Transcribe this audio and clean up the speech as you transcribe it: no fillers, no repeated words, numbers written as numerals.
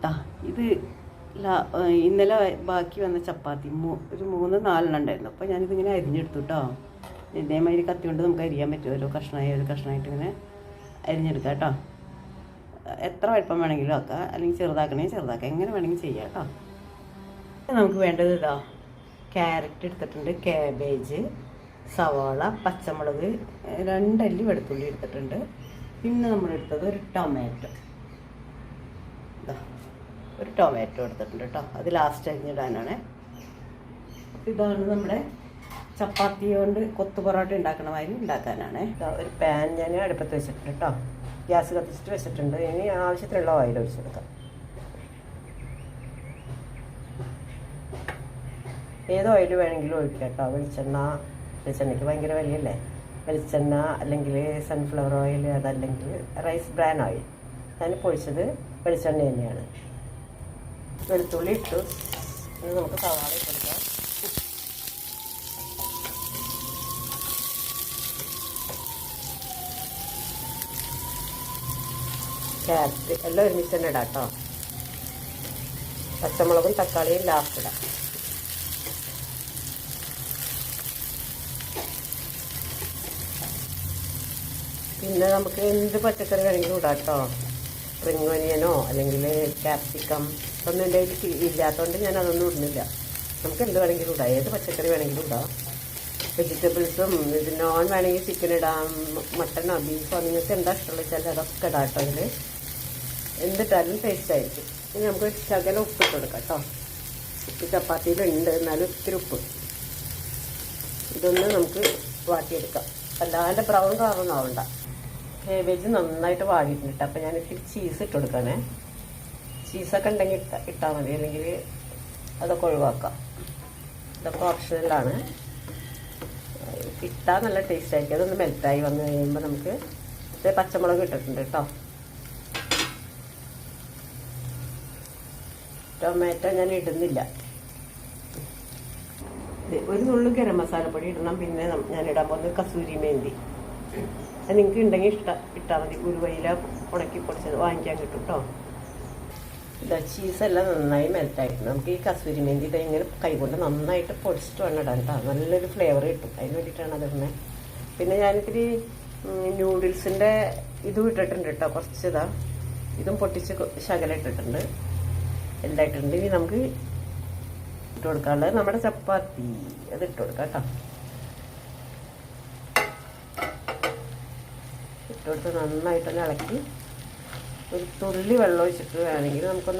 ഇതാ ഇത് ഇന്നലെ ബാക്കി വന്ന ചപ്പാത്തി ഒരു 3-4 ഉണ്ടായിരുന്നു. അപ്പോൾ ഞാനിതിങ്ങനെ അരിഞ്ഞെടുത്തു കേട്ടോ. ഇതേമാതിരി കത്തി കൊണ്ട് നമുക്ക് അരിയാൻ പറ്റും. ഓരോ കഷ്ണമായിട്ട് ഇങ്ങനെ അരിഞ്ഞെടുക്കാം കേട്ടോ. എത്ര വലിപ്പം വേണമെങ്കിലും ആക്കാം, അല്ലെങ്കിൽ ചെറുതാക്കാം, എങ്ങനെ വേണമെങ്കിൽ ചെയ്യാം കേട്ടോ. നമുക്ക് വേണ്ടത് ഇതാ ക്യാരറ്റ് എടുത്തിട്ടുണ്ട്, കാബേജ്, സവാള, പച്ചമുളക്, 2 അല്ലി വെളുത്തുള്ളി എടുത്തിട്ടുണ്ട്. പിന്നെ നമ്മളെടുത്തത് ഒരു ടൊമാറ്റോ എടുത്തിട്ടുണ്ട് കേട്ടോ. അത് ലാസ്റ്റ് അരിഞ്ഞിടാനാണ്. ഇതാണ് നമ്മുടെ ചപ്പാത്തി കൊണ്ട് കൊത്തു പൊറോട്ട ഉണ്ടാക്കണ മാതിരി ഉണ്ടാക്കാനാണ്. ഒരു പാൻ ഞാൻ അടുപ്പത്ത് വെച്ചിട്ടുണ്ട് കേട്ടോ. ഗ്യാസ് കത്തിച്ചിട്ട് വെച്ചിട്ടുണ്ട്. ഇനി ആവശ്യത്തിനുള്ള ഓയിൽ ഒഴിച്ചെടുക്കാം. ഏത് ഓയിൽ വേണമെങ്കിലും ഒഴിക്കാം കേട്ടോ. വെളിച്ചെണ്ണയ്ക്ക് ഭയങ്കര വിലയല്ലേ. വെളിച്ചെണ്ണ അല്ലെങ്കിൽ സൺഫ്ലവർ ഓയിൽ, അതല്ലെങ്കിൽ റൈസ് ബ്രാൻ ഓയിൽ. ഞാനിപ്പോൾ ഒഴിച്ചത് വെളിച്ചെണ്ണ തന്നെയാണ്. വെളുത്തുള്ളി ഇട്ടു. ഇനി നമുക്ക് സവാള ഇട്ടെടുക്കാം. ക്യാരറ്റ് എല്ലാം ഒരുമിച്ച് തന്നെ ഇടാം കേട്ടോ. പച്ചമുളകും തക്കാളിയും ലാസ്റ്റ് ഇടാം. പിന്നെ നമുക്ക് എന്ത് പച്ചക്കറി വേണമെങ്കിലും ഇടാം കേട്ടോ. സ്പ്രിംഗ് ഒനിയനോ അല്ലെങ്കിൽ ക്യാപ്സിക്കം ഒന്നും എൻ്റെ ഇല്ലാത്തതുകൊണ്ട് ഞാൻ അതൊന്നും ഇടുന്നില്ല. നമുക്ക് എന്ത് വേണമെങ്കിലും ഇടാം, ഏത് പച്ചക്കറി വേണമെങ്കിലും ഇടാം. വെജിറ്റബിൾസും ഇത് നോൺ വേണമെങ്കിൽ ചിക്കൻ ഇടാം, മട്ടനോ ബീഫോ നിങ്ങൾക്ക് എന്താ ഇഷ്ടമുള്ള വെച്ചാൽ അതൊക്കെ ഇടാം കേട്ടോ. അതിൽ എന്തിട്ടാലും ടേസ്റ്റ് ആയിരിക്കും. ഇനി നമുക്ക് ശകലം ഉപ്പിട്ട് കൊടുക്കാം കേട്ടോ. ഉപ്പ് ചപ്പാത്തിയിലുണ്ട്, എന്നാലും ഇത്തിരി ഉപ്പ്. ഇതൊന്ന് നമുക്ക് വാട്ടിയെടുക്കാം. അല്ലാണ്ട് ബ്രൗൺ കളറൊന്നും ആവണ്ട. കേബേജ് നന്നായിട്ട് വാടിയിട്ടുണ്ട്. അപ്പോൾ ഞാൻ ഇത്തിരി ചീസ് ഇട്ട് കൊടുക്കണേ. ചീസൊക്കെ ഉണ്ടെങ്കിൽ ഇട്ടാൽ മതി, അല്ലെങ്കിൽ അതൊക്കെ ഒഴിവാക്കാം. ഇതൊക്കെ ഓപ്ഷണലാണ്. ഇട്ടാൽ നല്ല ടേസ്റ്റ് ആയിരിക്കും. അതൊന്ന് മെൽറ്റായി വന്നു കഴിയുമ്പോൾ നമുക്ക് പച്ചമുളക് ഇട്ടിട്ടുണ്ട് കേട്ടോ. ടൊമാറ്റോ ഞാൻ ഇടുന്നില്ല. ഒരു നുള്ളു ഗരം മസാലപ്പൊടി ഇടണം. പിന്നെ ഞാൻ ഇടാൻ പോകുന്നത് കസൂരി മേന്തി. അത് നിങ്ങൾക്ക് ഉണ്ടെങ്കിൽ ഇട്ടാൽ മതി. ഉരുവയില ഉണക്കി പൊടിച്ചത് വാങ്ങിക്കാൻ കിട്ടും കേട്ടോ. ഇതാ ചീസെല്ലാം നന്നായി മെൽറ്റായിട്ട് നമുക്ക് ഈ കസൂരി മേന്തി ഇങ്ങനെ കൈകൊണ്ട് നന്നായിട്ട് പൊടിച്ചിട്ട് വേണം ഇടാൻ കേട്ടോ. നല്ലൊരു ഫ്ലേവർ കിട്ടും. അതിന് വേണ്ടിയിട്ടാണ് അതിടുന്നത്. പിന്നെ ഞാനിത്തിരി ന്യൂഡിൽസിൻ്റെ ഇതും ഇട്ടിട്ടുണ്ട് കേട്ടോ. കുറച്ചിതാ ഇതും പൊട്ടിച്ച് ശകലം ഇട്ടിട്ടുണ്ട്. എല്ലാം ഇട്ടിട്ടുണ്ട്. ഇനി നമുക്ക് ഇട്ട് കൊടുക്കാനുള്ളത് നമ്മുടെ ചപ്പാത്തി, അത് ഇട്ട് കൊടുക്കാം കേട്ടോ. ഇട്ട് കൊടുത്ത് നന്നായിട്ടൊന്ന് ഇളക്കി ഒരു തുള്ളി വെള്ളം ഒഴിച്ചിട്ട് വേണമെങ്കിൽ നമുക്കൊന്ന്